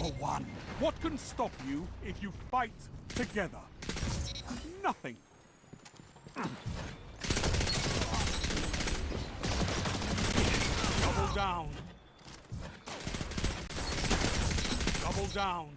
for one. What can stop you if you fight together? Nothing. Double down. Double down.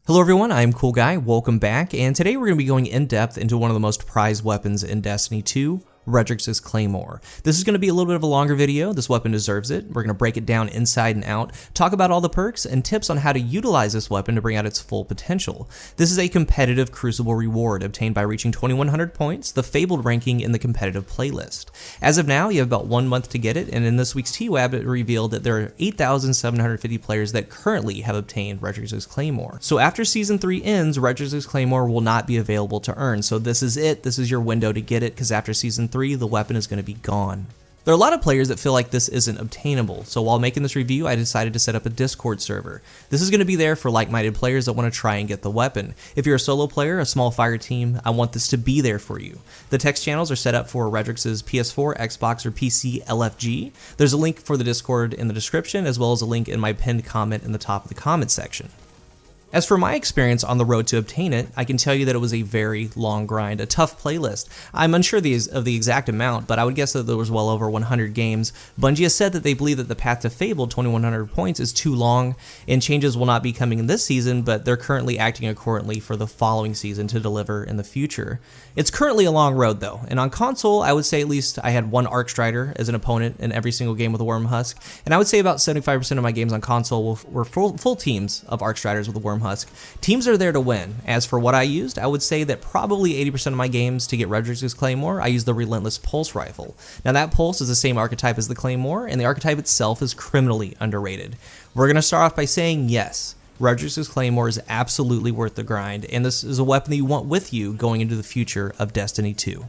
Hello everyone, I'm CoolGuy, welcome back, and today we're going to be going in depth into one of the most prized weapons in Destiny 2, Redrix's Claymore. This is going to be a little bit of a longer video. This weapon deserves it. We're going to break it down inside and out, talk about all the perks and tips on how to utilize this weapon to bring out its full potential. This is a competitive Crucible reward obtained by reaching 2100 points, the fabled ranking in the competitive playlist. As of now, you have about 1 month to get it, and in this week's TWAB it revealed that there are 8,750 players that currently have obtained Redrix's Claymore. So after Season 3 ends, Redrix's Claymore will not be available to earn, so this is it. This is your window to get it, because after Season 3, the weapon is going to be gone. There are a lot of players that feel like this isn't obtainable, so while making this review, I decided to set up a Discord server. This is going to be there for like-minded players that want to try and get the weapon. If you're a solo player, a small fire team, I want this to be there for you. The text channels are set up for Redrix's PS4, Xbox, or PC LFG. There's a link for the Discord in the description, as well as a link in my pinned comment in the top of the comment section. As for my experience on the road to obtain it, I can tell you that it was a very long grind, a tough playlist. I'm unsure of the exact amount, but I would guess that there was well over 100 games. Bungie has said that they believe that the path to Fabled 2100 points is too long, and changes will not be coming in this season, but they're currently acting accordingly for the following season to deliver in the future. It's currently a long road though, and on console, I would say at least I had one Arc Strider as an opponent in every single game with a Worm Husk, and I would say about 75% of my games on console were full teams of Arc Striders with a Worm Husk. Teams are there to win. As for what I used, I would say that probably 80% of my games to get Redrix's Claymore, I used the Relentless Pulse Rifle. Now that Pulse is the same archetype as the Claymore, and the archetype itself is criminally underrated. We're going to start off by saying yes, Redrix's Claymore is absolutely worth the grind, and this is a weapon that you want with you going into the future of Destiny 2.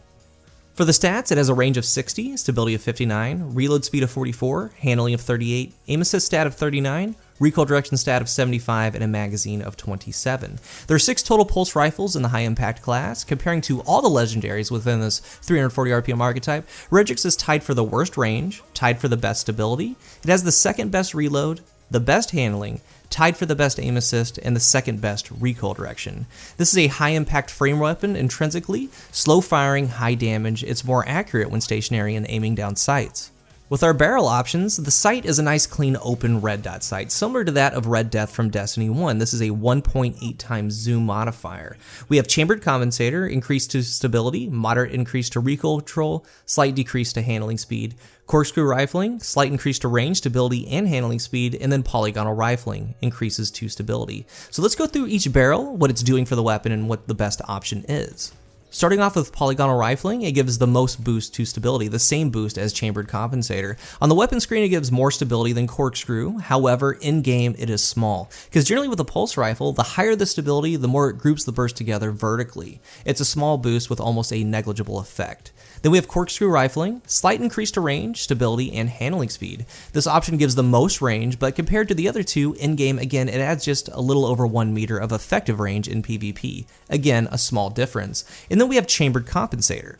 For the stats, it has a range of 60, stability of 59, reload speed of 44, handling of 38, aim assist stat of 39, recoil direction stat of 75, and a magazine of 27. There are 6 total pulse rifles in the high impact class. Comparing to all the legendaries within this 340 RPM archetype, Redrix is tied for the worst range, tied for the best stability, it has the second best reload, the best handling, tied for the best aim assist, and the second best recoil direction. This is a high impact frame weapon intrinsically, slow firing, high damage, it's more accurate when stationary and aiming down sights. With our barrel options, the sight is a nice clean open red dot sight, similar to that of Red Death from Destiny 1. This is a 1.8 times zoom modifier. We have chambered compensator, increase to stability, moderate increase to recoil control, slight decrease to handling speed, corkscrew rifling, slight increase to range, stability, and handling speed, and then polygonal rifling, increases to stability. So let's go through each barrel, what it's doing for the weapon, and what the best option is. Starting off with polygonal rifling, it gives the most boost to stability, the same boost as chambered compensator. On the weapon screen, it gives more stability than corkscrew. However, in-game, it is small. Because generally with a pulse rifle, the higher the stability, the more it groups the burst together vertically. It's a small boost with almost a negligible effect. Then we have corkscrew rifling, slight increase to range, stability, and handling speed. This option gives the most range, but compared to the other two, in-game, again, it adds just a little over 1 meter of effective range in PvP. Again, a small difference. And then we have chambered compensator.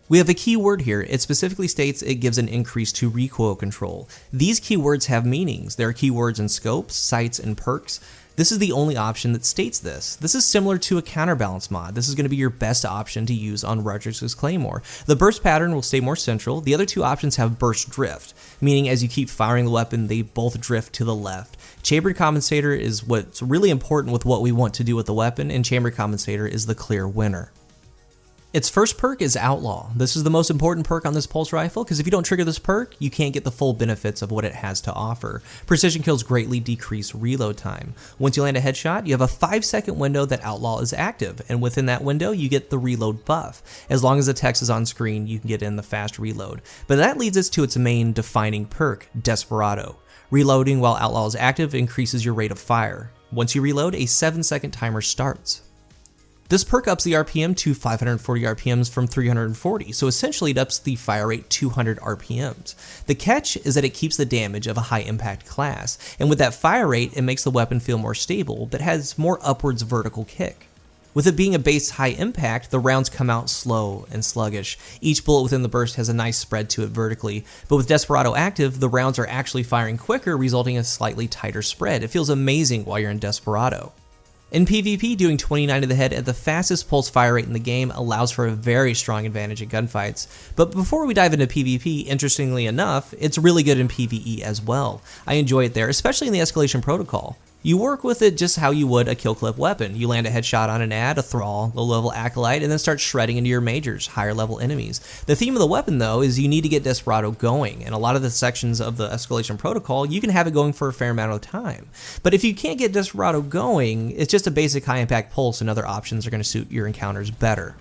We have a key word here. It specifically states it gives an increase to recoil control. These keywords have meanings. There are keywords in scopes, sights, and perks. This is the only option that states this. This is similar to a counterbalance mod. This is going to be your best option to use on Redrix's Claymore. The burst pattern will stay more central. The other two options have burst drift, meaning as you keep firing the weapon, they both drift to the left. Chambered compensator is what's really important with what we want to do with the weapon, and chambered compensator is the clear winner. Its first perk is Outlaw. This is the most important perk on this pulse rifle because if you don't trigger this perk, you can't get the full benefits of what it has to offer. Precision kills greatly decrease reload time. Once you land a headshot, you have a 5-second window that Outlaw is active, and within that window, you get the reload buff. As long as the text is on screen, you can get in the fast reload. But that leads us to its main defining perk, Desperado. Reloading while Outlaw is active increases your rate of fire. Once you reload, a 7-second timer starts. This perk ups the RPM to 540 RPMs from 340, so essentially it ups the fire rate 200 RPMs. The catch is that it keeps the damage of a high impact class, and with that fire rate, it makes the weapon feel more stable, but has more upwards vertical kick. With it being a base high impact, the rounds come out slow and sluggish. Each bullet within the burst has a nice spread to it vertically, but with Desperado active, the rounds are actually firing quicker, resulting in a slightly tighter spread. It feels amazing while you're in Desperado. In PvP, doing 29 to the head at the fastest pulse fire rate in the game allows for a very strong advantage in gunfights. But before we dive into PvP, interestingly enough, it's really good in PvE as well. I enjoy it there, especially in the escalation protocol. You work with it just how you would a kill clip weapon. You land a headshot on an ad, a thrall, low level acolyte, and then start shredding into your majors, higher level enemies. The theme of the weapon though is you need to get Desperado going, and a lot of the sections of the escalation protocol, you can have it going for a fair amount of time. But if you can't get Desperado going, it's just a basic high impact pulse and other options are going to suit your encounters better.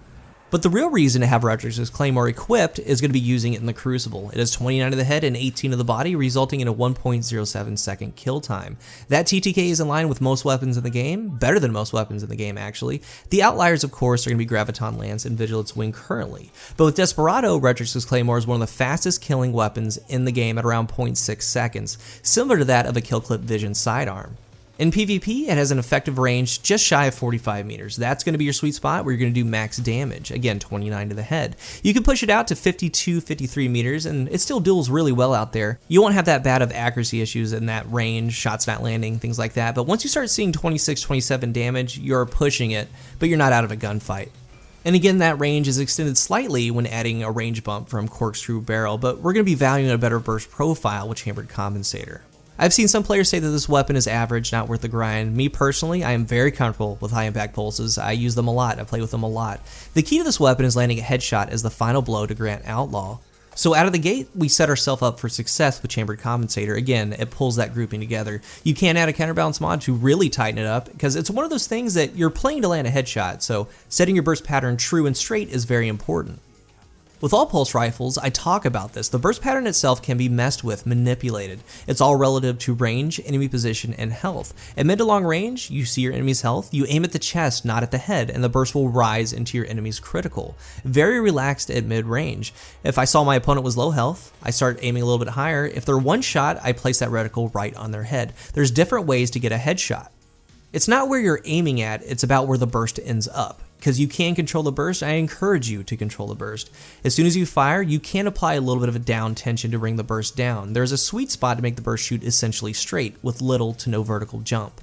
But the real reason to have Redrix's Claymore equipped is going to be using it in the Crucible. It has 29 of the head and 18 of the body, resulting in a 1.07 second kill time. That TTK is in line with most weapons in the game, better than most weapons in the game actually. The outliers of course are going to be Graviton Lance and Vigilance Wing currently. But with Desperado, Redrix's Claymore is one of the fastest killing weapons in the game at around 0.6 seconds, similar to that of a kill clip Vision sidearm. In PvP, it has an effective range just shy of 45 meters. That's going to be your sweet spot where you're going to do max damage. Again, 29 to the head. You can push it out to 52, 53 meters, and it still duels really well out there. You won't have that bad of accuracy issues in that range, shots not landing, things like that. But once you start seeing 26, 27 damage, you're pushing it, but you're not out of a gunfight. And again, that range is extended slightly when adding a range bump from Corkscrew Barrel, but we're going to be valuing a better burst profile with Chambered Compensator. I've seen some players say that this weapon is average, not worth the grind. Me personally, I am very comfortable with high impact pulses. I use them a lot, I play with them a lot. The key to this weapon is landing a headshot as the final blow to grant Outlaw. So out of the gate, we set ourselves up for success with Chambered Compensator. Again, it pulls that grouping together. You can add a counterbalance mod to really tighten it up, because it's one of those things that you're playing to land a headshot, so setting your burst pattern true and straight is very important. With all pulse rifles, I talk about this. The burst pattern itself can be messed with, manipulated. It's all relative to range, enemy position, and health. At mid to long range, you see your enemy's health, you aim at the chest, not at the head, and the burst will rise into your enemy's critical. Very relaxed at mid range. If I saw my opponent was low health, I start aiming a little bit higher. If they're one shot, I place that reticle right on their head. There's different ways to get a headshot. It's not where you're aiming at, it's about where the burst ends up. Because you can control the burst, I encourage you to control the burst. As soon as you fire, you can apply a little bit of a down tension to bring the burst down. There's a sweet spot to make the burst shoot essentially straight, with little to no vertical jump.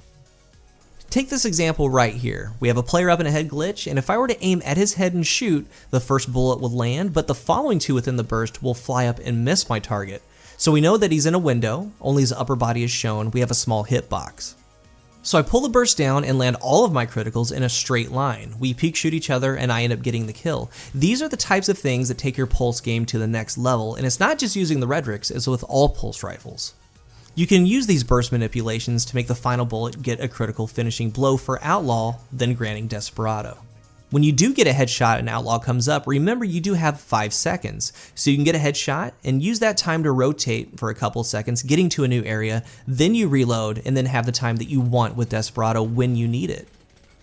Take this example right here. We have a player up in a head glitch, and if I were to aim at his head and shoot, the first bullet would land, but the following two within the burst will fly up and miss my target. So we know that he's in a window, only his upper body is shown, we have a small hitbox. So I pull the burst down and land all of my criticals in a straight line. We peek shoot each other and I end up getting the kill. These are the types of things that take your pulse game to the next level, and it's not just using the Redrix, it's with all pulse rifles. You can use these burst manipulations to make the final bullet get a critical finishing blow for Outlaw, then granting Desperado. When you do get a headshot and Outlaw comes up, remember you do have 5 seconds. So you can get a headshot and use that time to rotate for a couple seconds, getting to a new area, then you reload and then have the time that you want with Desperado when you need it.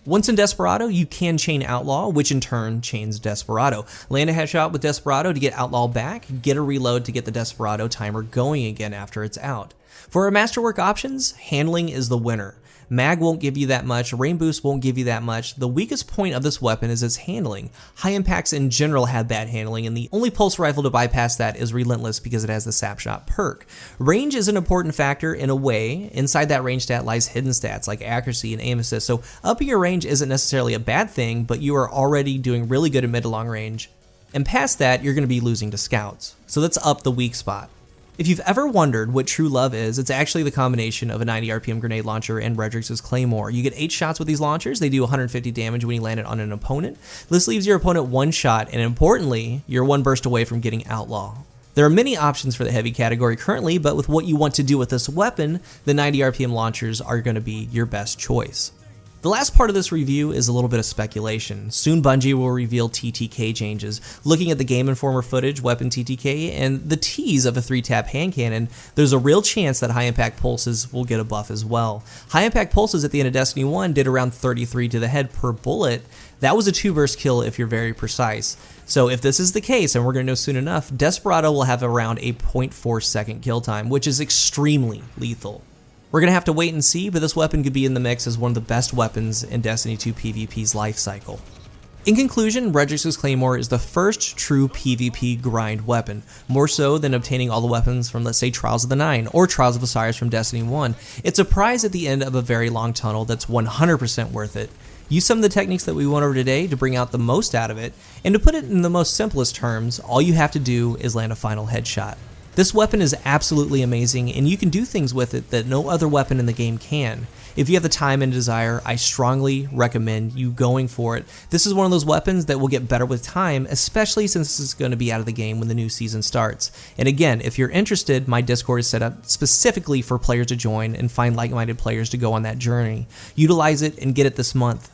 Once in Desperado, you can chain Outlaw, which in turn chains Desperado. Land a headshot with Desperado to get Outlaw back, get a reload to get the Desperado timer going again after it's out. For our masterwork options, handling is the winner. Mag won't give you that much, Rain Boost won't give you that much. The weakest point of this weapon is its handling. High impacts in general have bad handling, and the only pulse rifle to bypass that is Relentless because it has the Sapshot perk. Range is an important factor in a way. Inside that range stat lies hidden stats like accuracy and aim assist, so upping your range isn't necessarily a bad thing, but you are already doing really good in mid to long range. And past that, you're going to be losing to scouts. So let's up the weak spot. If you've ever wondered what true love is, it's actually the combination of a 90 RPM grenade launcher and Redrix's Claymore. You get 8 shots with these launchers, they do 150 damage when you land it on an opponent. This leaves your opponent one shot, and importantly, you're one burst away from getting Outlaw. There are many options for the heavy category currently, but with what you want to do with this weapon, the 90 RPM launchers are going to be your best choice. The last part of this review is a little bit of speculation. Soon Bungie will reveal TTK changes. Looking at the Game Informer footage, weapon TTK, and the tease of a 3-tap hand cannon, there's a real chance that high impact pulses will get a buff as well. High impact pulses at the end of Destiny 1 did around 33 to the head per bullet. That was a 2-burst kill if you're very precise. So if this is the case, and we're going to know soon enough, Desperado will have around a 0.4 second kill time, which is extremely lethal. We're going to have to wait and see, but this weapon could be in the mix as one of the best weapons in Destiny 2 PvP's life cycle. In conclusion, Redrix's Claymore is the first true PvP grind weapon, more so than obtaining all the weapons from, let's say, Trials of the Nine or Trials of Osiris from Destiny 1. It's a prize at the end of a very long tunnel that's 100% worth it. Use some of the techniques that we went over today to bring out the most out of it, and to put it in the most simplest terms, all you have to do is land a final headshot. This weapon is absolutely amazing, and you can do things with it that no other weapon in the game can. If you have the time and desire, I strongly recommend you going for it. This is one of those weapons that will get better with time, especially since this is going to be out of the game when the new season starts. And again, if you're interested, my Discord is set up specifically for players to join and find like-minded players to go on that journey. Utilize it and get it this month.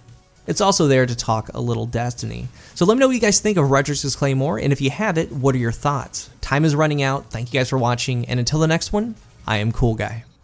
It's also there to talk a little Destiny. So let me know what you guys think of Redrix's Claymore, and if you have it, what are your thoughts? Time is running out. Thank you guys for watching, and until the next one, I am CoolGuy.